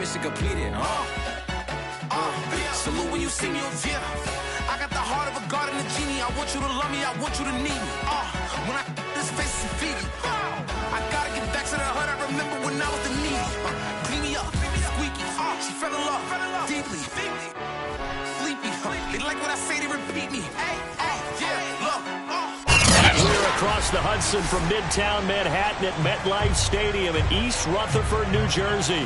mission completed. Salute when you see me, I got the heart of a god and a genie. I want you to love me, I want you to need me. When I this face is Fiji. I gotta get back to the hood. I remember when I was the needy. Clean me up, squeaky. She fell in love, deeply. Sleepy. They like what I say, they repeat me. Yeah, look. We're across the Hudson from Midtown Manhattan at MetLife Stadium in East Rutherford, New Jersey.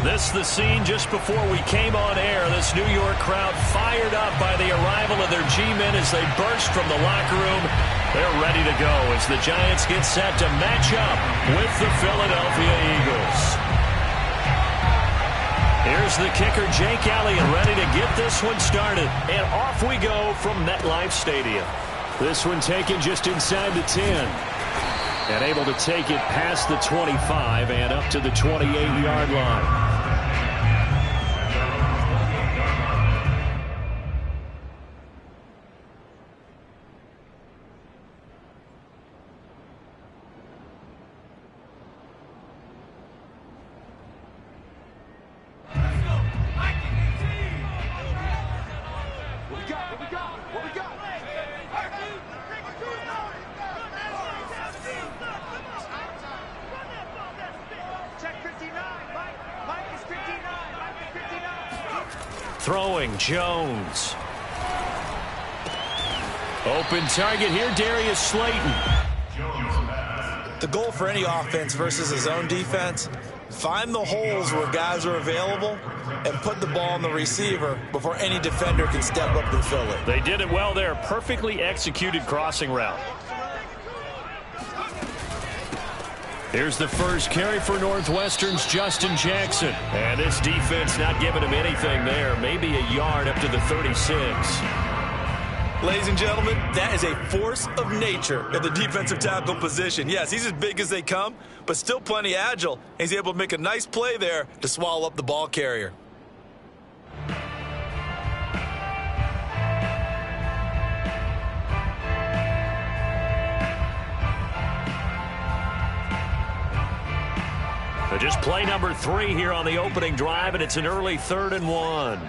This the scene just before we came on air. This New York crowd fired up by the arrival of their G-men as they burst from the locker room. They're ready to go as the Giants get set to match up with the Philadelphia Eagles. Here's the kicker, Jake Elliott, ready to get this one started. And off we go from MetLife Stadium. This one taken just inside the 10. And able to take it past the 25 and up to the 28-yard line. Throwing Jones. Open target here, Darius Slayton. The goal for any offense versus his own defense, find the holes where guys are available and put the ball on the receiver before any defender can step up and fill it. They did it well there. Perfectly executed crossing route. Here's the first carry for Northwestern's Justin Jackson. And this defense not giving him anything there. Maybe a yard up to the 36. Ladies and gentlemen, that is a force of nature at the defensive tackle position. Yes, he's as big as they come, but still plenty agile. He's able to make a nice play there to swallow up the ball carrier. So just play number 3 here on the opening drive, and it's an early 3rd and 1.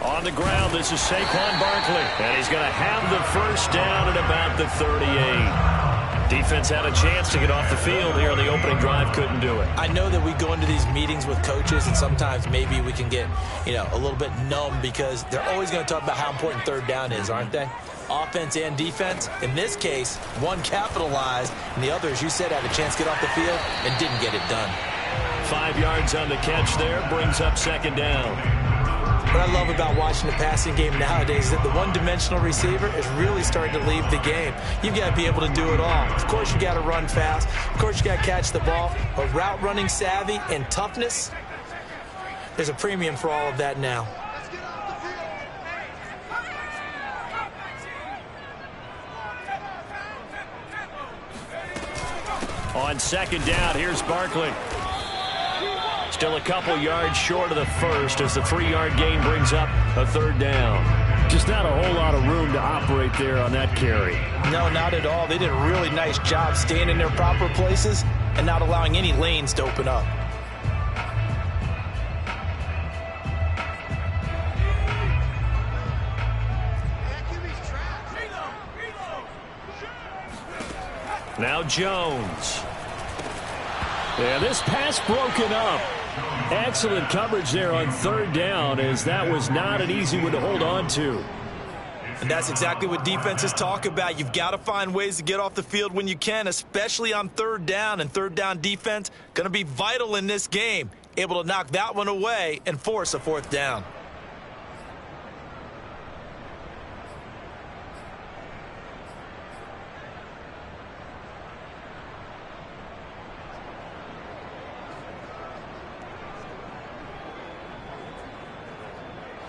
On the ground, this is Saquon Barkley, and he's going to have the first down at about the 38. Defense had a chance to get off the field here on the opening drive, couldn't do it. I know that we go into these meetings with coaches, and sometimes maybe we can get, a little bit numb because they're always going to talk about how important third down is, aren't they? Offense and defense. In this case, one capitalized, and the other, as you said, had a chance to get off the field and didn't get it done. 5 yards on the catch there, brings up second down. What I love about watching the passing game nowadays is that the one-dimensional receiver is really starting to leave the game. You've got to be able to do it all. Of course, you got to run fast. Of course, you got to catch the ball. But route running savvy and toughness, there's a premium for all of that now. On second down, here's Barkley. Still a couple yards short of the first as the 3-yard gain brings up a third down. Just not a whole lot of room to operate there on that carry. No, not at all. They did a really nice job staying in their proper places and not allowing any lanes to open up. Now Jones. Yeah, this pass broken up. Excellent coverage there on third down, as that was not an easy one to hold on to. And that's exactly what defenses talk about. You've got to find ways to get off the field when you can, especially on third down. And third down defense going to be vital in this game. Able to knock that one away and force a fourth down.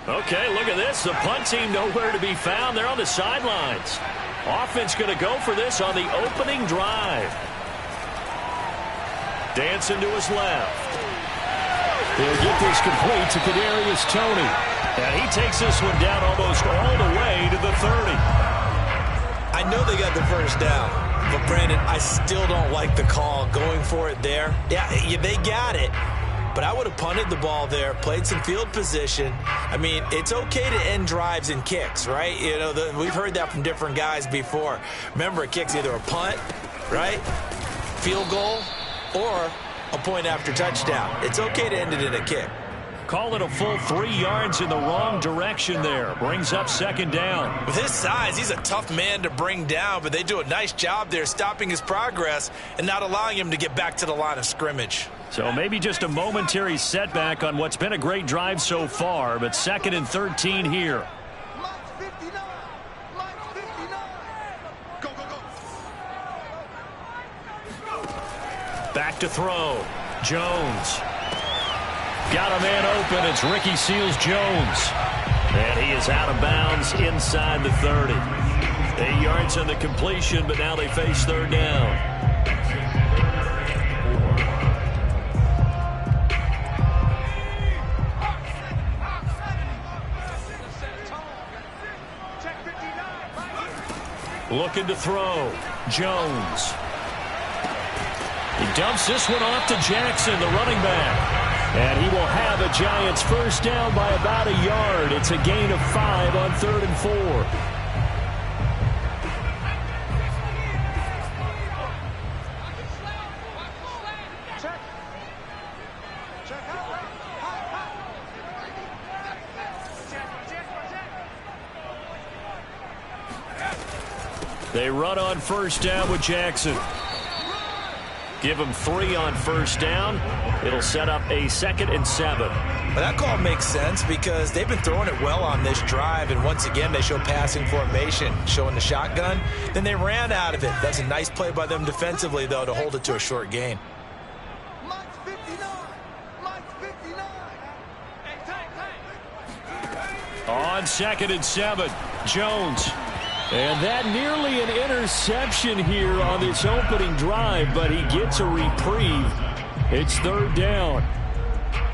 Okay, look at this. The punt team nowhere to be found. They're on the sidelines. Offense going to go for this on the opening drive. Dancing to his left. They'll get this complete to Kadarius Toney. And he takes this one down almost all the way to the 30. I I know they got the first down, but Brandon, I still don't like the call going for it there. Yeah, they got it, but I would have punted the ball there, played some field position. I mean, it's okay to end drives and kicks, right? You know, we've heard that from different guys before. Remember, a kick's either a punt, right, field goal, or a point after touchdown. It's okay to end it in a kick. Call it a full 3 yards in the wrong direction there. Brings up second down. With his size, he's a tough man to bring down, but they do a nice job there stopping his progress and not allowing him to get back to the line of scrimmage. So maybe just a momentary setback on what's been a great drive so far, but 2nd and 13 here. Back to throw. Jones. Got a man open. It's Ricky Seals-Jones. And he is out of bounds inside the 30. 8 yards on the completion, but now they face third down. Looking to throw. Jones. He dumps this one off to Jackson, the running back. And he will have a Giants first down by about a yard. It's a gain of 5 on 3rd and 4. They run on first down with Jackson. Give them 3 on first down. It'll set up a 2nd and 7. But that call makes sense because they've been throwing it well on this drive, and once again they show passing formation, showing the shotgun. Then they ran out of it. That's a nice play by them defensively, though, to hold it to a short gain. On 2nd and 7, Jones. And that nearly an interception here on this opening drive, but he gets a reprieve. It's 3rd down.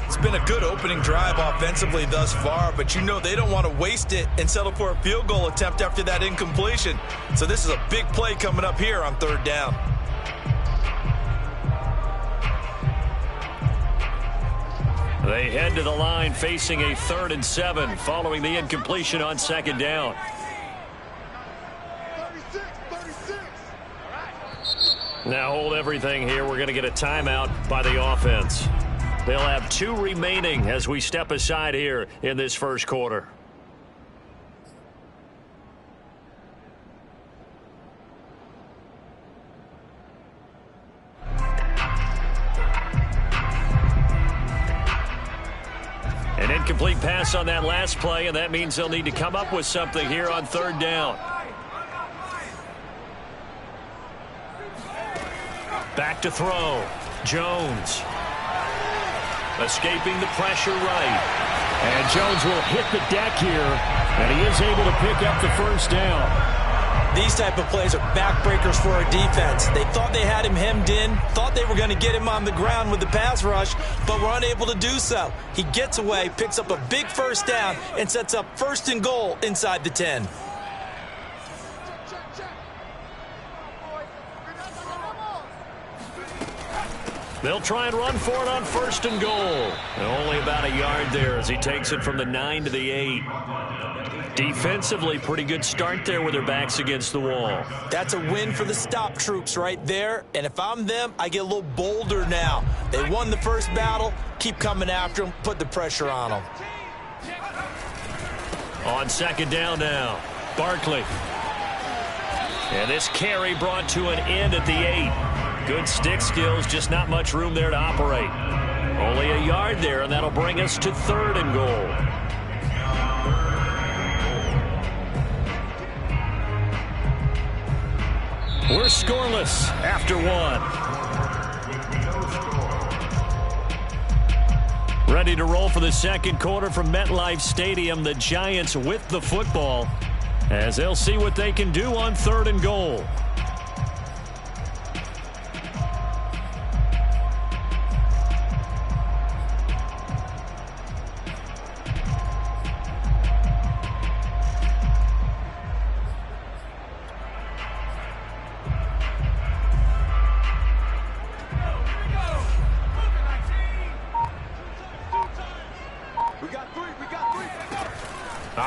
It's been a good opening drive offensively thus far, but you know they don't want to waste it and settle for a field goal attempt after that incompletion. So this is a big play coming up here on 3rd down. They head to the line facing a 3rd and 7 following the incompletion on 2nd down. Now hold everything here. We're going to get a timeout by the offense. They'll have 2 remaining as we step aside here in this first quarter. An incomplete pass on that last play, and that means they'll need to come up with something here on 3rd down. Back to throw. Jones. Escaping the pressure right. And Jones will hit the deck here. And he is able to pick up the first down. These type of plays are backbreakers for our defense. They thought they had him hemmed in, thought they were going to get him on the ground with the pass rush, but were unable to do so. He gets away, picks up a big first down, and sets up 1st and goal inside the 10. They'll try and run for it on 1st and goal. And only about a yard there as he takes it from the 9 to the 8. Defensively, pretty good start there with their backs against the wall. That's a win for the stop troops right there. And if I'm them, I get a little bolder now. They won the first battle. Keep coming after them. Put the pressure on them. On 2nd down now, Barkley. And this carry brought to an end at the 8. Good stick skills, just not much room there to operate. Only a yard there, and that'll bring us to 3rd and goal. We're scoreless after 1. Ready to roll for the 2nd quarter from MetLife Stadium. The Giants with the football as they'll see what they can do on 3rd and goal.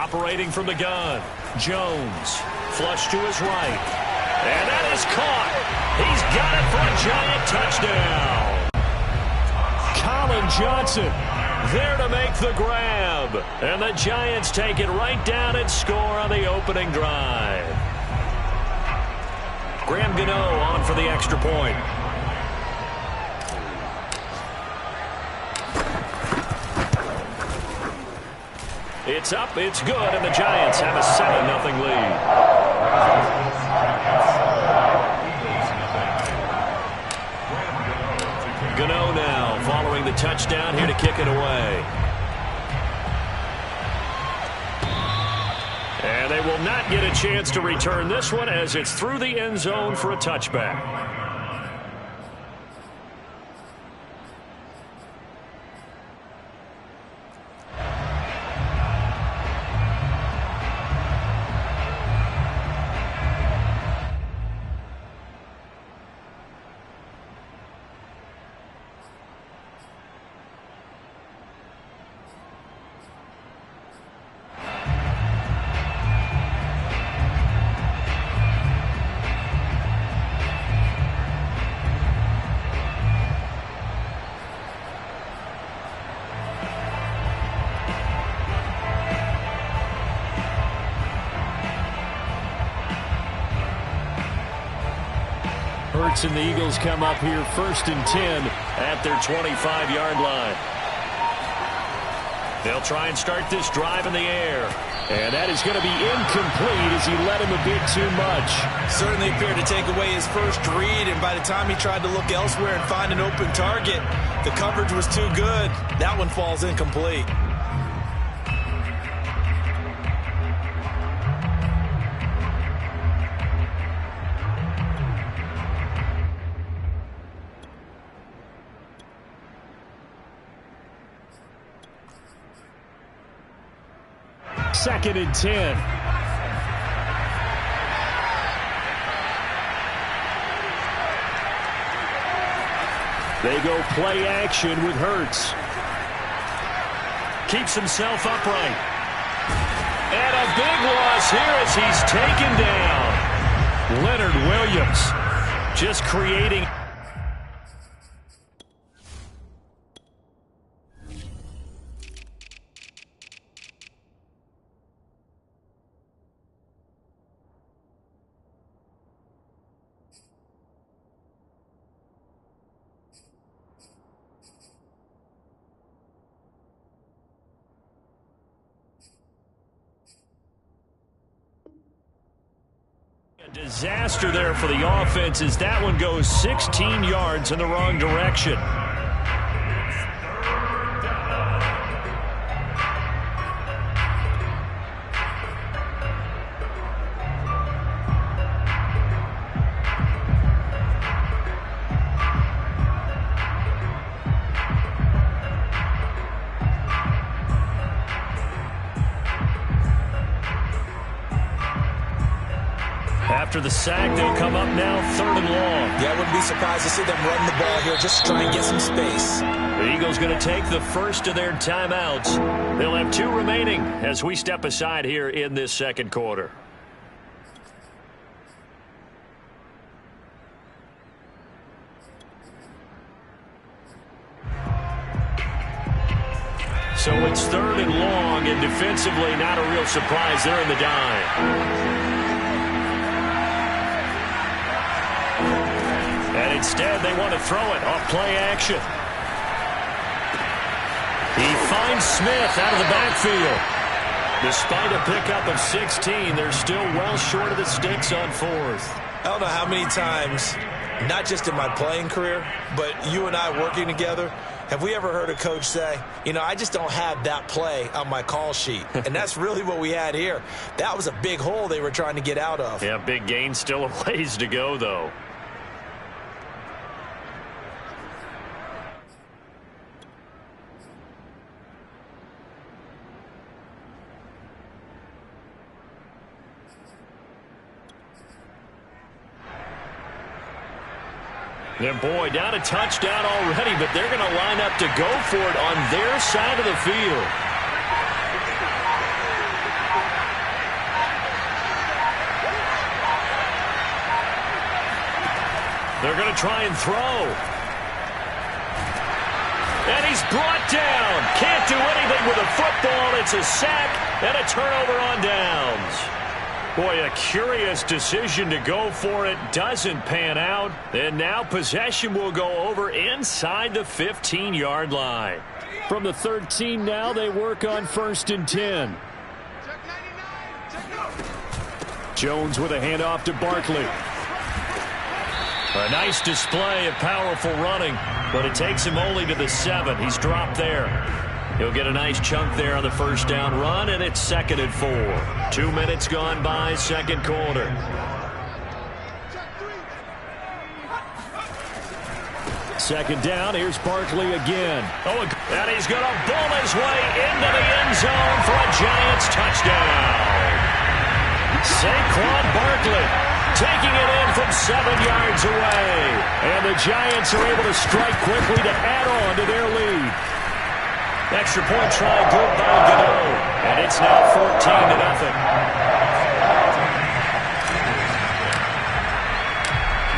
Operating from the gun, Jones. Flush to his right. And that is caught. He's got it for a giant touchdown. Colin Johnson there to make the grab. And the Giants take it right down and score on the opening drive. Graham Gano on for the extra point. It's up, it's good, and the Giants have a 7-0 lead. Gano now following the touchdown here to kick it away. And they will not get a chance to return this one as it's through the end zone for a touchback. Hurts and the Eagles come up here 1st and 10 at their 25-yard line. They'll try and start this drive in the air. And that is going to be incomplete as he led him a bit too much. Certainly appeared to take away his first read, and by the time he tried to look elsewhere and find an open target, the coverage was too good. That one falls incomplete. Second and 10. They go play action with Hurts. Keeps himself upright. And a big loss here as he's taken down. Leonard Williams just creating. Disaster there for the offense as that one goes 16 yards in the wrong direction. After the sack, they'll come up now 3rd and long. Yeah, I wouldn't be surprised to see them run the ball here just to try and get some space. The Eagles going to take the first of their timeouts. They'll have 2 remaining as we step aside here in this second quarter. So it's 3rd and long, and defensively not a real surprise. They're in the dime. And instead, they want to throw it off play action. He finds Smith out of the backfield. Despite a pickup of 16, they're still well short of the sticks on 4th. I don't know how many times, not just in my playing career, but you and I working together, have we ever heard a coach say, you know, I just don't have that play on my call sheet. And that's really what we had here. That was a big hole they were trying to get out of. Yeah, big gain, still a ways to go, though. And boy, down a touchdown already, but they're going to line up to go for it on their side of the field. They're going to try and throw. And he's brought down. Can't do anything with a football. It's a sack and a turnover on downs. Boy, a curious decision to go for it. Doesn't pan out. And now possession will go over inside the 15-yard line. From the 13 now, they work on 1st and 10. Jones with a handoff to Barkley. A nice display of powerful running, but it takes him only to the 7. He's dropped there. He'll get a nice chunk there on the first down run, and it's 2nd and 4. 2 minutes gone by, second quarter. Second down, here's Barkley again. Oh, and he's going to bull his way into the end zone for a Giants touchdown. Saquon Barkley taking it in from 7 yards away. And the Giants are able to strike quickly to add on to their lead. Extra point try good by Gano. And it's now 14-0.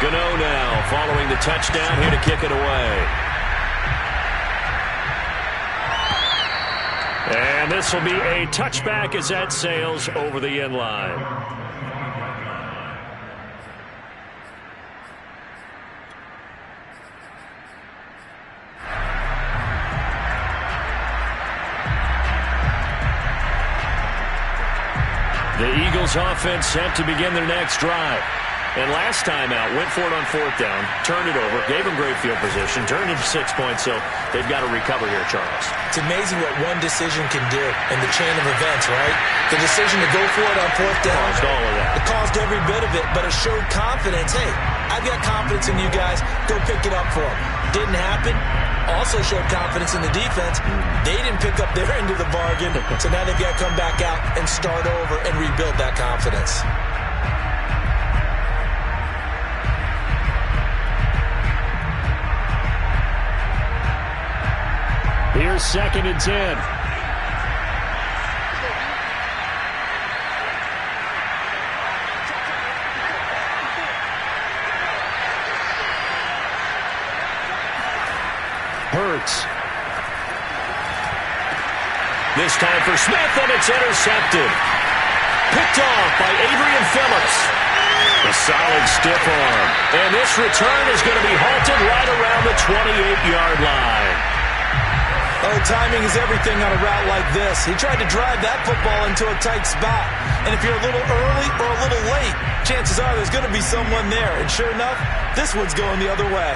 Gano now following the touchdown here to kick it away. And this will be a touchback as that sails over the end line. The Eagles offense set to begin their next drive. And last time out, went for it on 4th down, turned it over, gave them great field position, turned it to 6 points, so they've got to recover here, Charles. It's amazing what one decision can do in the chain of events, right? The decision to go for it on 4th down. Caused all of that. It caused every bit of it, but it showed confidence. Hey, I've got confidence in you guys. Go pick it up for them. Didn't happen. Also showed confidence in the defense. They didn't pick up their end of the bargain, so now they've got to come back out and start over and rebuild that confidence. Here's 2nd and 10. Hurts. This time for Smith, and it's intercepted. Picked off by Adrian Phillips. A solid stiff arm. And this return is going to be halted right around the 28-yard line. Oh, timing is everything on a route like this. He tried to drive that football into a tight spot. And if you're a little early or a little late, chances are there's going to be someone there. And sure enough, this one's going the other way.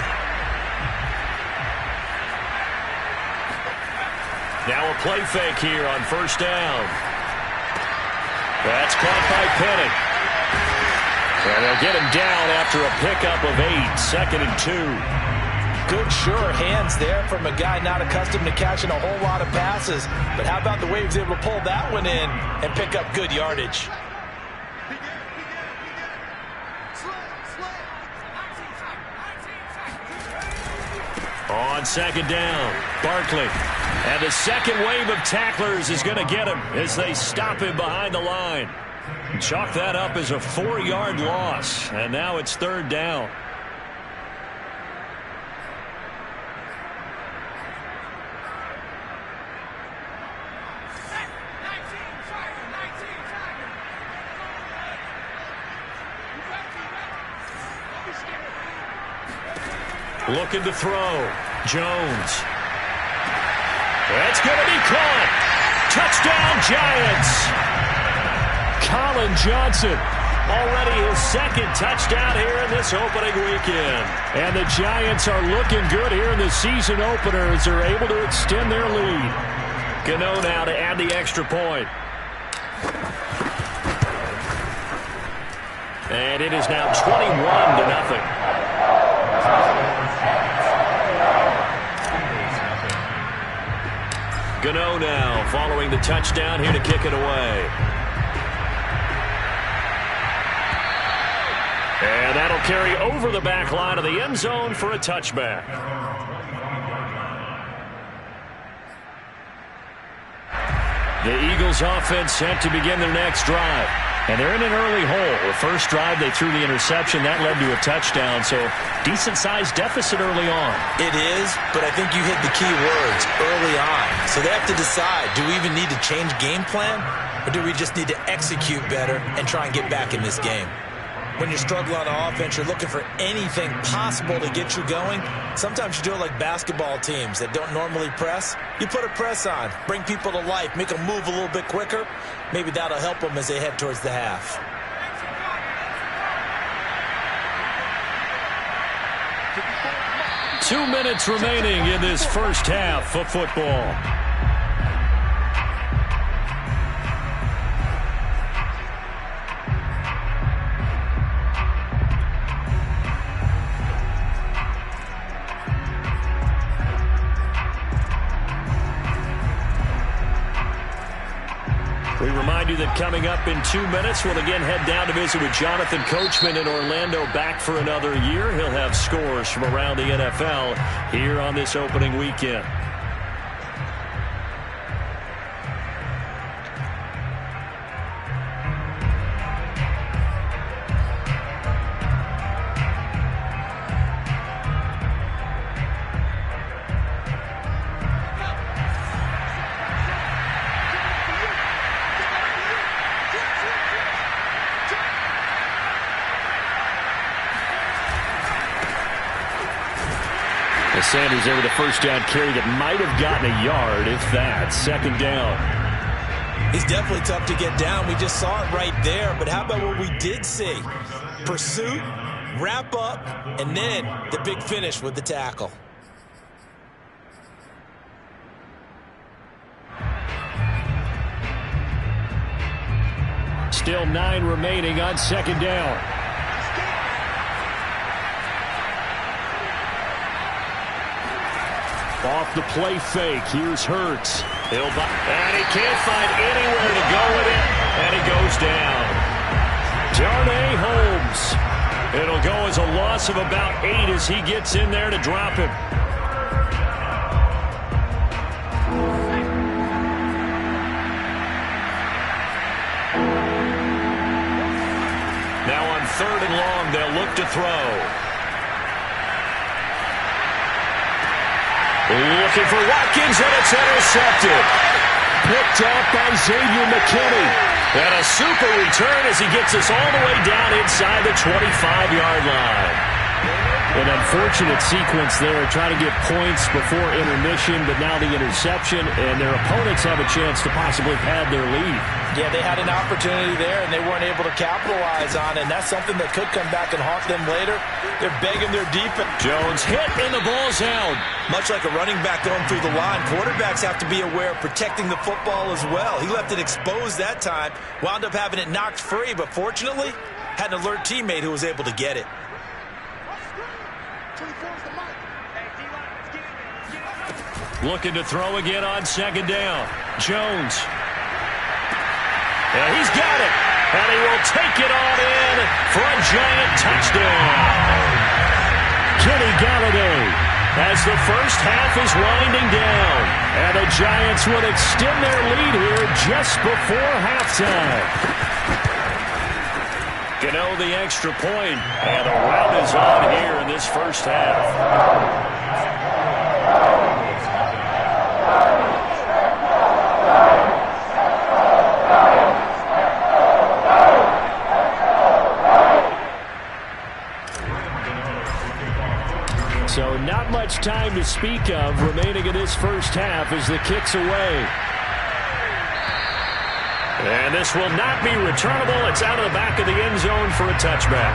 Now a play fake here on 1st down. That's caught by Penning. And they'll get him down after a pickup of 8, 2nd and 2. Good, sure hands there from a guy not accustomed to catching a whole lot of passes. But how about the way he was able to pull that one in and pick up good yardage? On 2nd down, Barkley. And the second wave of tacklers is going to get him as they stop him behind the line. Chalk that up as a 4-yard loss. And now it's 3rd down. Looking to throw. Jones. That's going to be caught. Touchdown, Giants. Colin Johnson. Already his 2nd touchdown here in this opening weekend. And the Giants are looking good here in the season opener as they're able to extend their lead. Gano now to add the extra point. And it is now 21-0. Gano now following the touchdown here to kick it away. And that'll carry over the back line of the end zone for a touchback. The Eagles offense set to begin their next drive. And they're in an early hole. The first drive, they threw the interception. That led to a touchdown, so decent-sized deficit early on. It is, but I think you hit the key words, early on. So they have to decide, do we even need to change game plan, or do we just need to execute better and try and get back in this game? When you're struggling on offense, you're looking for anything possible to get you going. Sometimes you do it like basketball teams that don't normally press. You put a press on, bring people to life, make them move a little bit quicker. Maybe that'll help them as they head towards the half. Two minutes remaining in this first half of football. We remind you that coming up in 2 minutes, we'll again head down to visit with Jonathan Coachman in Orlando, back for another year. He'll have scores from around the NFL here on this opening weekend. Sanders there with a first down carry that might have gotten a yard, if that. Second down. He's definitely tough to get down. We just saw it right there. But how about what we did see? Pursuit, wrap up, and then the big finish with the tackle. Still 9 remaining on second down. Off the play fake. Here's Hurts. And he can't find anywhere to go with it. And he goes down. Darnay Holmes. It'll go as a loss of about 8 as he gets in there to drop him. Now on 3rd and long, they'll look to throw. Looking for Watkins, and it's intercepted. Picked up by Xavier McKinney. And a super return as he gets us all the way down inside the 25-yard line. An unfortunate sequence there, trying to get points before intermission, but now the interception, and their opponents have a chance to possibly pad their lead. Yeah, they had an opportunity there, and they weren't able to capitalize on it, and that's something that could come back and haunt them later. They're begging their defense. Jones hit, and the ball's out. Much like a running back going through the line, quarterbacks have to be aware of protecting the football as well. He left it exposed that time, wound up having it knocked free, but fortunately, had an alert teammate who was able to get it. Looking to throw again on second down. Jones. And he's got it. And he will take it on in for a giant touchdown. Kenny Galladay as the first half is winding down. And the Giants will extend their lead here just before halftime. Gano the extra point. And the rout is on here in this first half. So not much time to speak of remaining in this first half as the kick's away. And this will not be returnable. It's out of the back of the end zone for a touchback.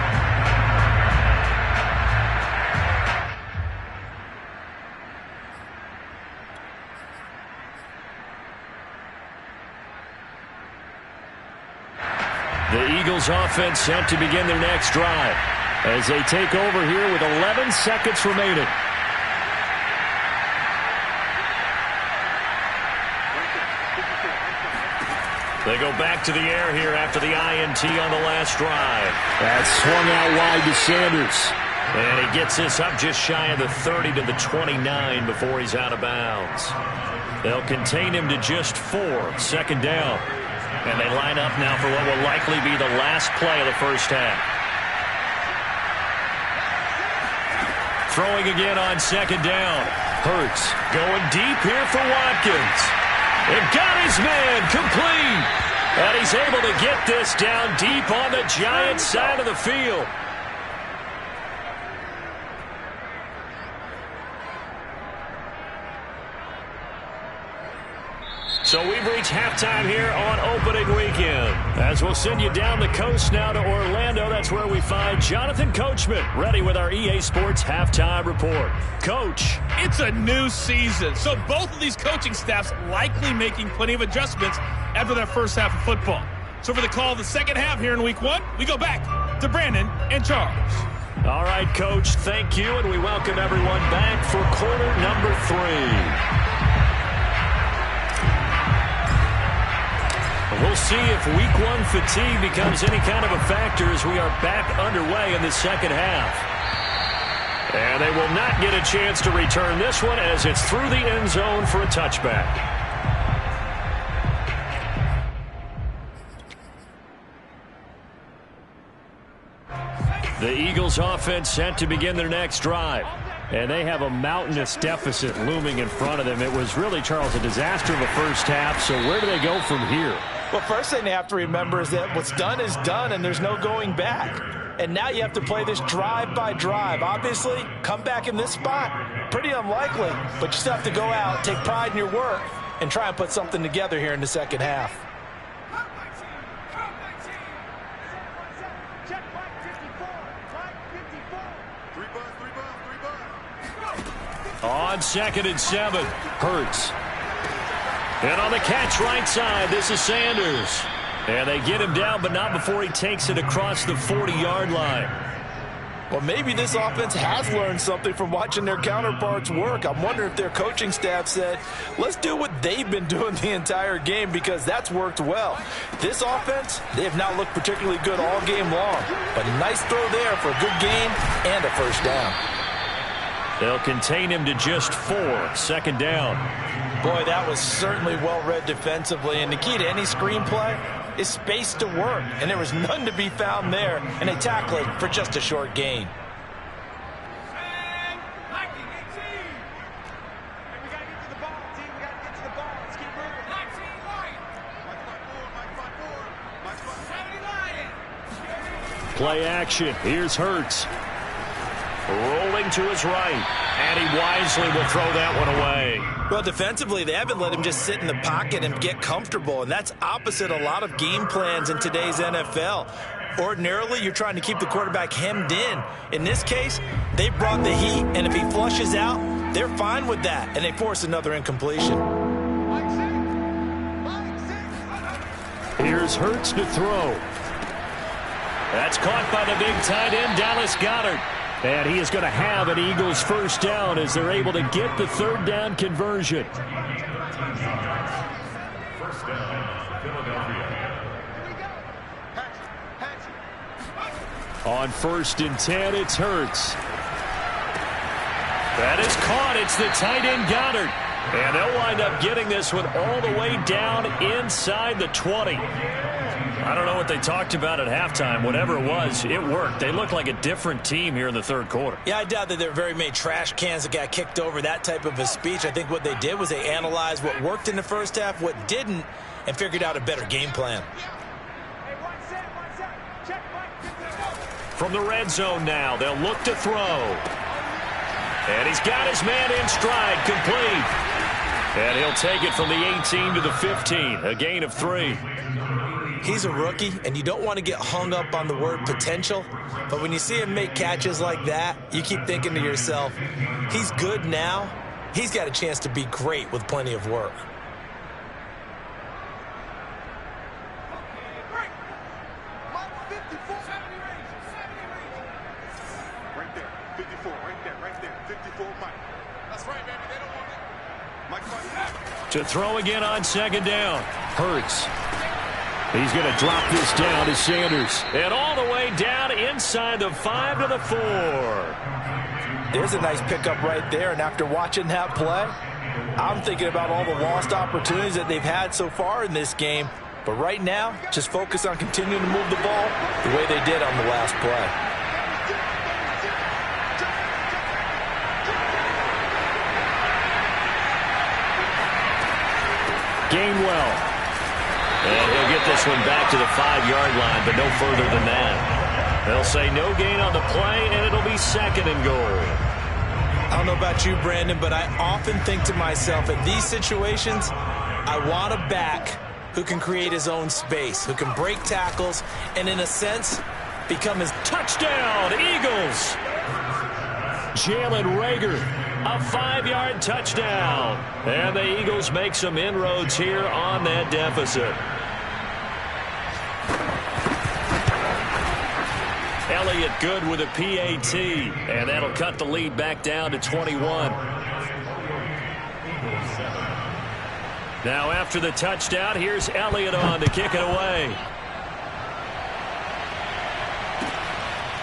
The Eagles offense set to begin their next drive as they take over here with 11 seconds remaining. They go back to the air here after the INT on the last drive. That swung out wide to Sanders. And he gets this up just shy of the 30 to the 29 before he's out of bounds. They'll contain him to just 4. Second down. And they line up now for what will likely be the last play of the first half. Throwing again on second down. Hurts going deep here for Watkins. And got his man complete. And he's able to get this down deep on the Giants' side of the field. So we've reached halftime here on opening weekend. As we'll send you down the coast now to Orlando, that's where we find Jonathan Coachman, ready with our EA Sports halftime report. Coach. It's a new season, so both of these coaching staffs likely making plenty of adjustments after their first half of football. So for the call of the second half here in week 1, we go back to Brandon and Charles. All right, Coach, thank you, and we welcome everyone back for quarter number 3. We'll see if week 1 fatigue becomes any kind of a factor as we are back underway in the second half. And they will not get a chance to return this one as it's through the end zone for a touchback. The Eagles offense set to begin their next drive. And they have a mountainous deficit looming in front of them. It was really, Charles, a disaster of a first half. So where do they go from here? Well, first thing they have to remember is that what's done is done, and there's no going back. And now you have to play this drive by drive. Obviously, come back in this spot, pretty unlikely. But you still have to go out, take pride in your work, and try and put something together here in the second half. On 2nd and 7, Hurts. And on the catch right side, this is Sanders. And they get him down, but not before he takes it across the 40-yard line. Well, maybe this offense has learned something from watching their counterparts work. I'm wondering if their coaching staff said, let's do what they've been doing the entire game, because that's worked well. This offense, they have not looked particularly good all game long. But nice throw there for a good gain and a first down. They'll contain him to just 4, 2nd down. Boy, that was certainly well-read defensively. And the key to any screenplay is space to work. And there was none to be found there. And they tackle it for just a short gain. Play action. Here's Hurts. Rolling to his right. And he wisely will throw that one away. Well, defensively, they haven't let him just sit in the pocket and get comfortable. And that's opposite a lot of game plans in today's NFL. Ordinarily, you're trying to keep the quarterback hemmed in. In this case, they brought the heat. And if he flushes out, they're fine with that. And they force another incompletion. Here's Hurts to throw. That's caught by the big tight end, Dallas Goedert. And he is going to have an Eagles first down as they're able to get the 3rd down conversion. First down, Philadelphia. On 1st and 10, it's Hurts. That is caught. It's the tight end Goedert. And they'll wind up getting this one all the way down inside the 20. I don't know what they talked about at halftime. Whatever it was, it worked. They looked like a different team here in the 3rd quarter. Yeah, I doubt that there were very many trash cans that got kicked over, that type of a speech. I think what they did was they analyzed what worked in the first half, what didn't, and figured out a better game plan. From the red zone now, they'll look to throw. And he's got his man in stride, complete. And he'll take it from the 18 to the 15, a gain of 3. He's a rookie, and you don't want to get hung up on the word potential. But when you see him make catches like that, you keep thinking to yourself, he's good now. He's got a chance to be great with plenty of work. Right there, 54, right there, 54, Mike. That's right, baby, they don't want it. Mike. To throw again on 2nd down. Hurts. He's going to drop this down to Sanders. And all the way down inside the 5 to the 4. There's a nice pickup right there. And after watching that play, I'm thinking about all the lost opportunities that they've had so far in this game. But right now, just focus on continuing to move the ball the way they did on the last play. Gainwell. And he'll get this one back to the 5-yard line, but no further than that. They'll say no gain on the play, and it'll be 2nd and goal. I don't know about you, Brandon, but I often think to myself, in these situations, I want a back who can create his own space, who can break tackles, and in a sense, become his touchdown, Eagles. Jalen Reagor, a 5-yard touchdown. And the Eagles make some inroads here on that deficit. Elliott good with a PAT, and that'll cut the lead back down to 21. Now after the touchdown, here's Elliott on to kick it away.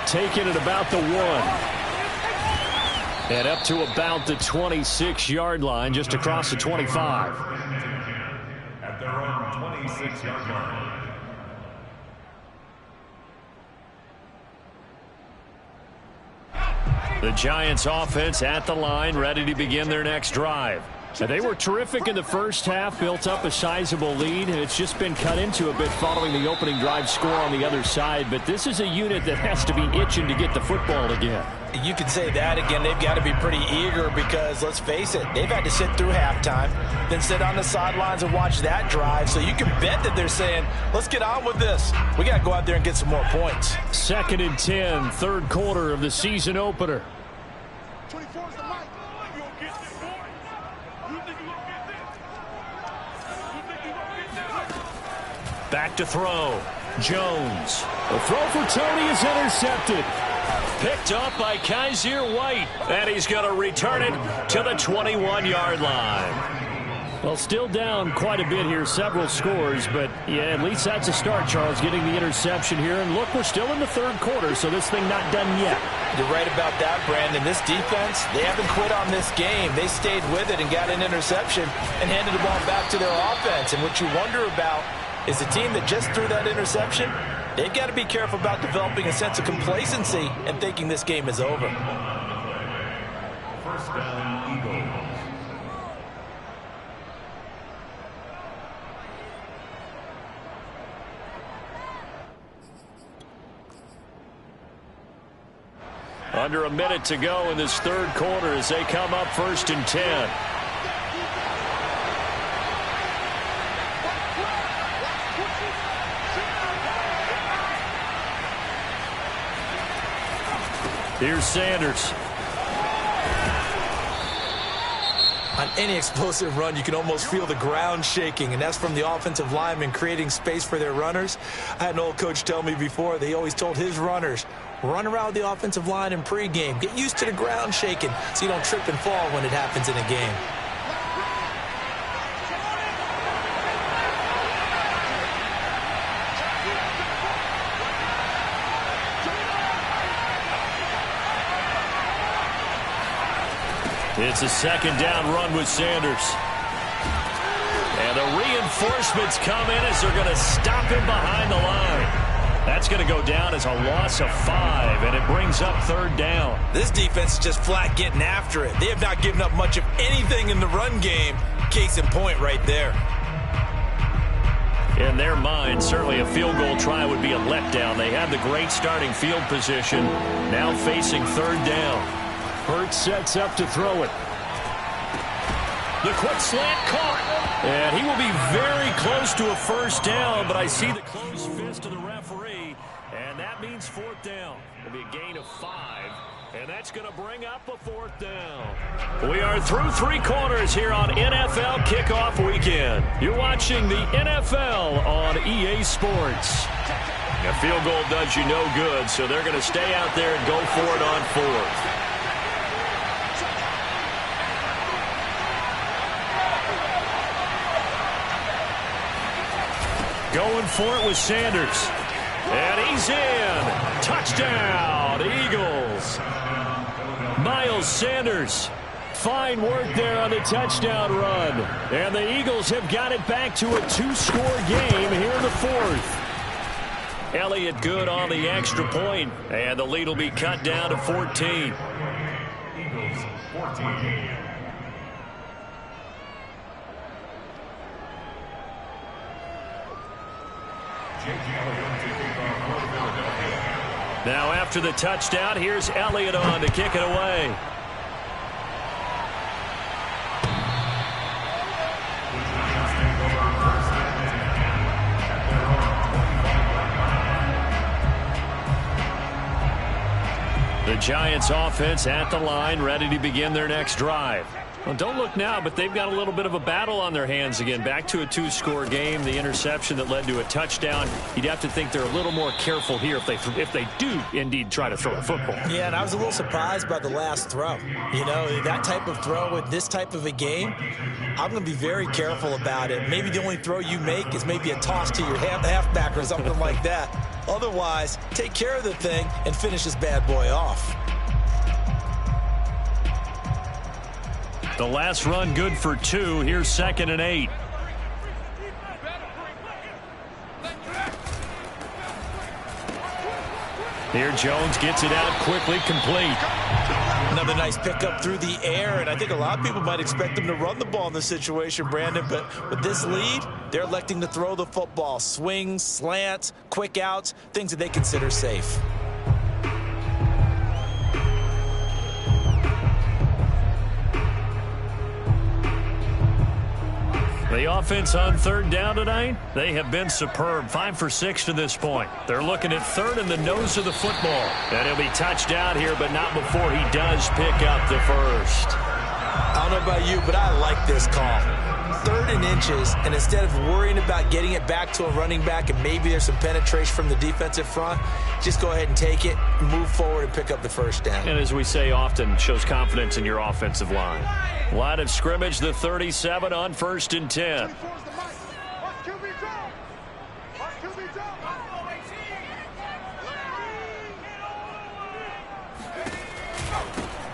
Taking it about the 1. And up to about the 26-yard line, just across the 25. At their own 26-yard line. The Giants offense at the line, ready to begin their next drive. Now, they were terrific in the first half, built up a sizable lead, and it's just been cut into a bit following the opening drive score on the other side. But this is a unit that has to be itching to get the football again. You could say that again. They've got to be pretty eager because, let's face it, they've had to sit through halftime, then sit on the sidelines and watch that drive. So you can bet that they're saying, let's get on with this. We got to go out there and get some more points. 2nd and 10, third quarter of the season opener. 24 is the mic. You gonna get this, boy? You think you gonna get this? You think you gonna get this? Back to throw. Jones. The throw for Tony is intercepted. Picked up by Kaiser White. And he's going to return it to the 21-yard line. Well, still down quite a bit here, several scores. But, yeah, at least that's a start, Charles, getting the interception here. And, look, we're still in the third quarter, so this thing not done yet. You're right about that, Brandon. This defense, they haven't quit on this game. They stayed with it and got an interception and handed the ball back to their offense. And what you wonder about is the team that just threw that interception, they've got to be careful about developing a sense of complacency and thinking this game is over. First down, Eagles. Under a minute to go in this third quarter as they come up 1st and 10. Here's Sanders. On any explosive run, you can almost feel the ground shaking, and that's from the offensive linemen creating space for their runners. I had an old coach tell me before, they always told his runners, run around the offensive line in pregame. Get used to the ground shaking so you don't trip and fall when it happens in a game. It's a 2nd down run with Sanders. And the reinforcements come in as they're going to stop him behind the line. That's going to go down as a loss of 5, and it brings up 3rd down. This defense is just flat getting after it. They have not given up much of anything in the run game. Case in point right there. In their mind, certainly a field goal try would be a letdown. They had the great starting field position, now facing 3rd down. Hurts sets up to throw it. The quick slant caught. And he will be very close to a 1st down, but I see the closed fist of the referee, and that means 4th down. It'll be a gain of 5, and that's going to bring up a 4th down. We are through 3 quarters here on NFL Kickoff Weekend. You're watching the NFL on EA Sports. A field goal does you no good, so they're going to stay out there and go for it on 4th. Going for it with Sanders. And he's in. Touchdown, Eagles. Miles Sanders, Fine work there on the touchdown run. And the Eagles have got it back to a 2-score game here in the fourth. Elliott good on the extra point, and the lead will be cut down to 14. Eagles 14. Now after the touchdown, here's Elliott on to kick it away. The Giants offense at the line, ready to begin their next drive. Well, don't look now, but they've got a little bit of a battle on their hands again. Back to a 2-score game. The interception that led to a touchdown. You'd have to think they're a little more careful here if they do indeed try to throw the football. Yeah, and I was a little surprised by the last throw. You know, that type of throw with this type of a game, I'm going to be very careful about it. Maybe the only throw you make is maybe a toss to your halfback or something like that. Otherwise, take care of the thing and finish this bad boy off. The last run good for 2. Here's 2nd and 8. Here Jones gets it out quickly, complete. Another nice pickup through the air, and I think a lot of people might expect them to run the ball in this situation, Brandon, but with this lead, they're electing to throw the football. Swings, slants, quick outs, things that they consider safe. The offense on 3rd down tonight, they have been superb. 5 for 6 to this point. They're looking at 3rd in the nose of the football. And he'll be touched out here, but not before he does pick up the first. I don't know about you, but I like this call. 3rd and inches, and instead of worrying about getting it back to a running back and maybe there's some penetration from the defensive front, just go ahead and take it, move forward, and pick up the first down. And as we say often, shows confidence in your offensive line. Line of scrimmage, the 37 on 1st and 10.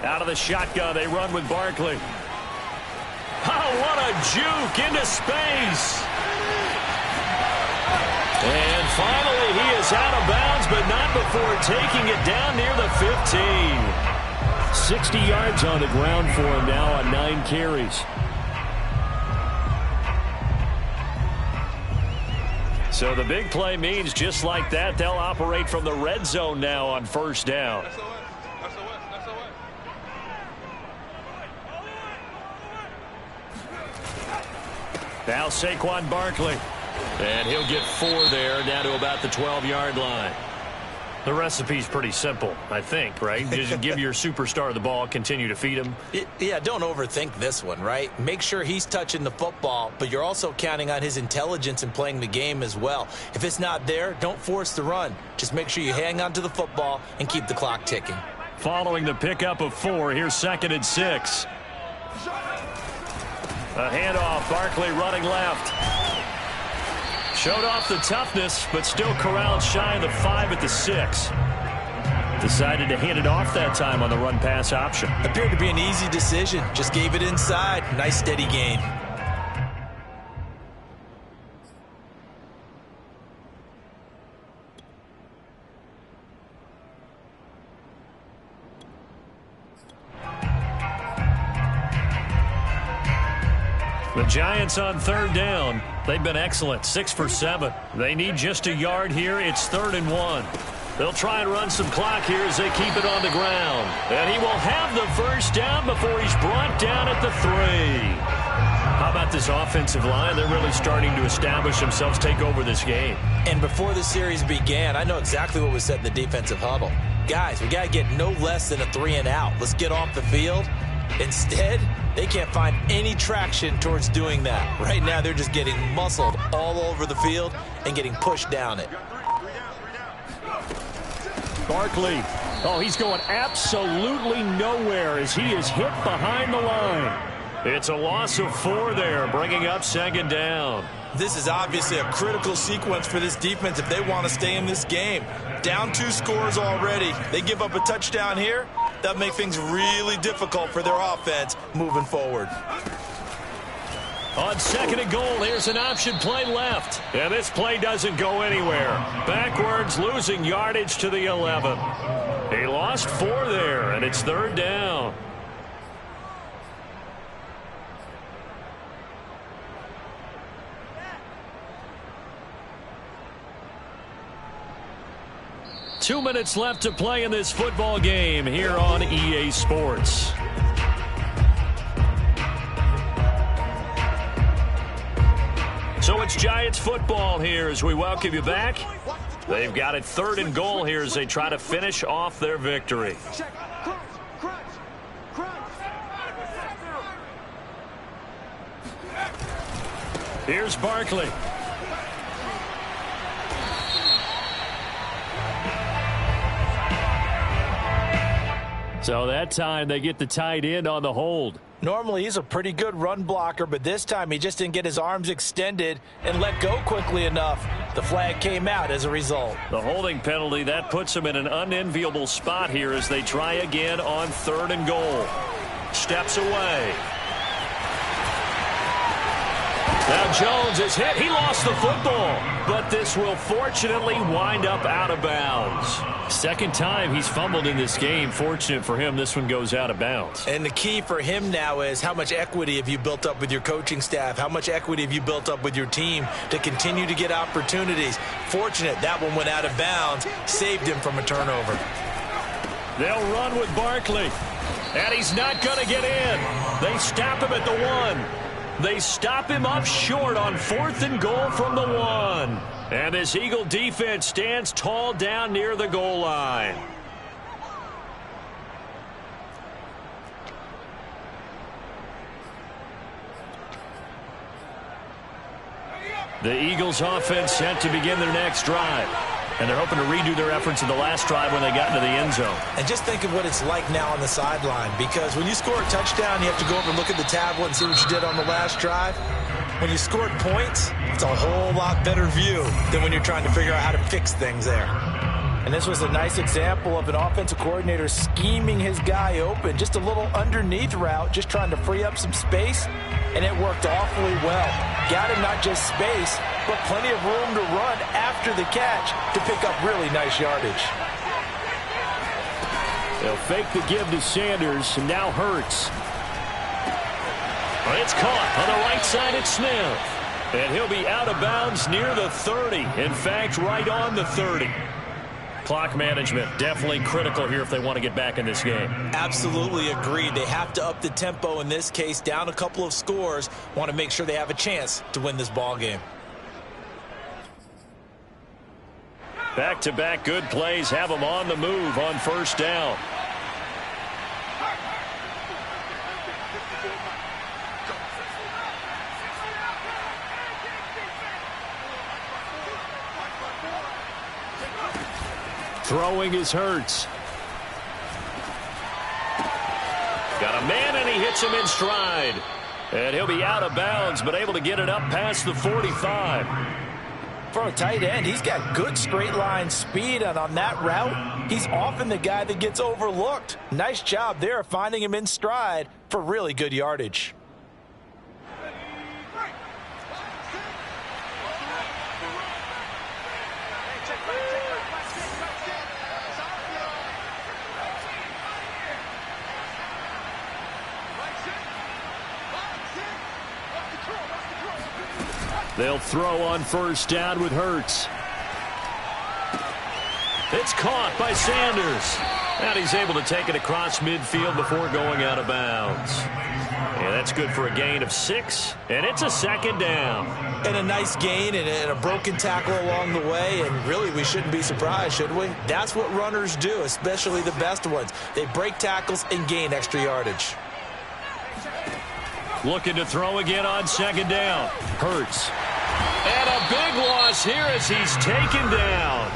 Out of the shotgun, they run with Barkley. Oh, what a juke into space. And finally, he is out of bounds, but not before taking it down near the 15. 60 yards on the ground for him now on 9 carries. So the big play means just like that, they'll operate from the red zone now on 1st down. Now Saquon Barkley. And he'll get 4 there, down to about the 12-yard line. The recipe's pretty simple, I think, right? Just give your superstar the ball, continue to feed him. Yeah, don't overthink this one, right? Make sure he's touching the football, but you're also counting on his intelligence in playing the game as well. If it's not there, don't force the run. Just make sure you hang on to the football and keep the clock ticking. Following the pickup of 4, here's 2nd and 6. A handoff, Barkley running left. Showed off the toughness, but still corralled shy of the 5 at the 6. Decided to hand it off that time on the run-pass option. Appeared to be an easy decision. Just gave it inside. Nice steady gain. The Giants on 3rd down. They've been excellent, 6 for 7. They need just a yard here. It's 3rd and 1. They'll try and run some clock here as they keep it on the ground. And he will have the first down before he's brought down at the 3. How about this offensive line? They're really starting to establish themselves, take over this game. And before the series began, I know exactly what was said in the defensive huddle. Guys, we got to get no less than a 3 and out. Let's get off the field. Instead, they can't find any traction towards doing that. Right now, they're just getting muscled all over the field and getting pushed down it. Barkley. Oh, he's going absolutely nowhere as he is hit behind the line. It's a loss of 4 there, bringing up 2nd down. This is obviously a critical sequence for this defense if they want to stay in this game. Down 2 scores already. They give up a touchdown here, That'll make things really difficult for their offense moving forward. On 2nd and goal, here's an option play left. And this play doesn't go anywhere. Backwards, losing yardage to the 11. He lost 4 there, and it's 3rd down. Two minutes left to play in this football game here on EA Sports. So it's Giants football here as we welcome you back. They've got it 3rd and goal here as they try to finish off their victory. Here's Barkley. So that time they get the tight end on the hold. Normally he's a pretty good run blocker, but this time he just didn't get his arms extended and let go quickly enough. The flag came out as a result. The holding penalty, that puts him in an unenviable spot here as they try again on 3rd and goal. Steps away. Now Jones is hit. He lost the football, but this will fortunately wind up out of bounds. 2nd time he's fumbled in this game. Fortunate for him, this one goes out of bounds. And the key for him now is how much equity have you built up with your coaching staff? How much equity have you built up with your team to continue to get opportunities? Fortunate that one went out of bounds, saved him from a turnover. They'll run with Barkley, and he's not going to get in. They stop him at the 1. They stop him up short on 4th and goal from the 1. And this Eagle defense stands tall down near the goal line. The Eagles offense set to begin their next drive. And they're hoping to redo their efforts in the last drive when they got into the end zone. And just think of what it's like now on the sideline, because when you score a touchdown, you have to go over and look at the tablet and see what you did on the last drive. When you scored points, it's a whole lot better view than when you're trying to figure out how to fix things there. And this was a nice example of an offensive coordinator scheming his guy open. Just a little underneath route, just trying to free up some space, and it worked awfully well. Got him not just space, but plenty of room to run after the catch to pick up really nice yardage. They'll fake the give to Sanders, and now Hurts. It's caught on the right side at Smith. And he'll be out of bounds near the 30. In fact, right on the 30. Clock management definitely critical here if they want to get back in this game. Absolutely agreed. They have to up the tempo in this case, down a couple of scores. Want to make sure they have a chance to win this ball game. Back-to-back good plays have them on the move on 1st down. Throwing is Hurts. Got a man, and he hits him in stride. And he'll be out of bounds, but able to get it up past the 45. For a tight end, he's got good straight line speed, and on that route, he's often the guy that gets overlooked. Nice job there finding him in stride for really good yardage. They'll throw on 1st down with Hurts. It's caught by Sanders. And he's able to take it across midfield before going out of bounds. Yeah, that's good for a gain of 6. And it's a 2nd down. And a nice gain and a broken tackle along the way. And really, we shouldn't be surprised, should we? That's what runners do, especially the best ones. They break tackles and gain extra yardage. Looking to throw again on 2nd down. Hurts. And a big loss here as he's taken down.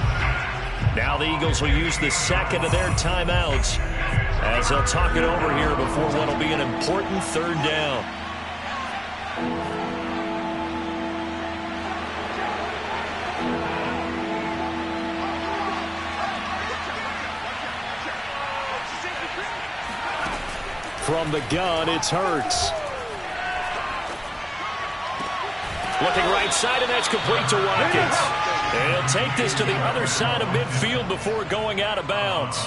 Now the Eagles will use the 2nd of their timeouts as they'll talk it over here before what will be an important 3rd down. From the gun, it's Hurts. Looking right side, and that's complete to Watkins. And he'll take this to the other side of midfield before going out of bounds.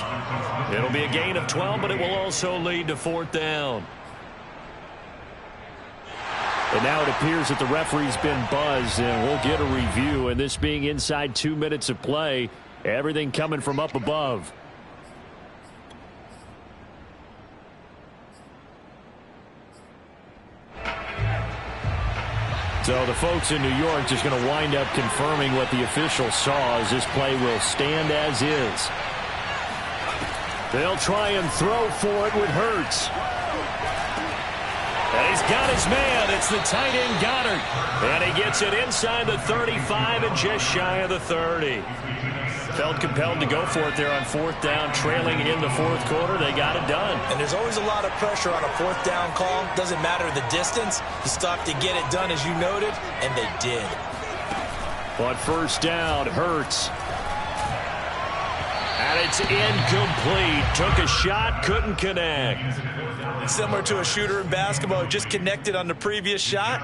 It'll be a gain of 12, but it will also lead to 4th down. And now it appears that the referee's been buzzed, and we'll get a review. And this being inside 2 minutes of play, everything coming from up above. So the folks in New York just going to wind up confirming what the official saw, as this play will stand as is. They'll try and throw for it with Hurts. And he's got his man. It's the tight end Goddard. And he gets it inside the 35 and just shy of the 30. Felt compelled to go for it there on 4th down, trailing in the 4th quarter. They got it done. And there's always a lot of pressure on a 4th down call. Doesn't matter the distance. You stop to get it done, as you noted, and they did. But 1st down, Hurts. And it's incomplete. Took a shot, couldn't connect. Similar to a shooter in basketball who just connected on the previous shot.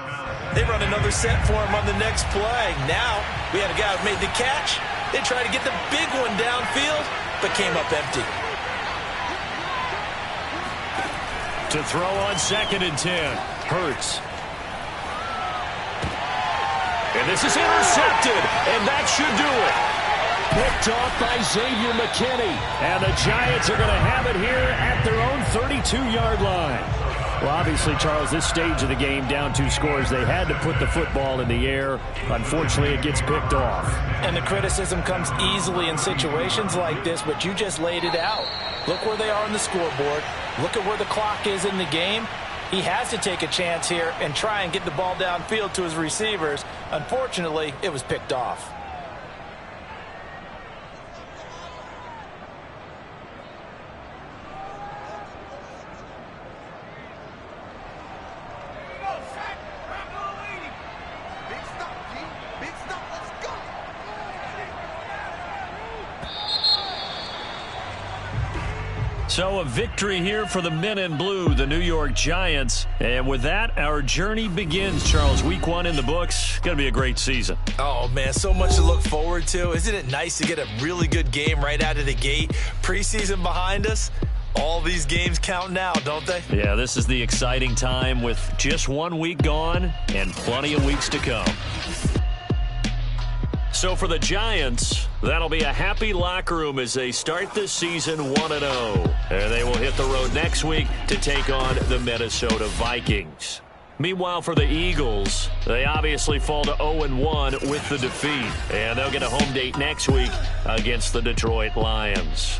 They run another set for him on the next play. Now we had a guy who made the catch. They tried to get the big one downfield, but came up empty. To throw on 2nd and 10. Hurts. And this is intercepted, and that should do it. Picked off by Xavier McKinney. And the Giants are going to have it here at their own 32-yard line. Well, obviously, Charles, this stage of the game, down 2 scores, they had to put the football in the air. Unfortunately, it gets picked off. And the criticism comes easily in situations like this, but you just laid it out. Look where they are on the scoreboard. Look at where the clock is in the game. He has to take a chance here and try and get the ball downfield to his receivers. Unfortunately, it was picked off. So a victory here for the men in blue, the New York Giants. And with that, our journey begins, Charles. Week 1 in the books. Going to be a great season. Oh, man, so much to look forward to. Isn't it nice to get a really good game right out of the gate? Preseason behind us. All these games count now, don't they? Yeah, this is the exciting time with just 1 week gone and plenty of weeks to come. So for the Giants, that'll be a happy locker room as they start this season 1-0. And they will hit the road next week to take on the Minnesota Vikings. Meanwhile, for the Eagles, they obviously fall to 0-1 with the defeat. And they'll get a home date next week against the Detroit Lions.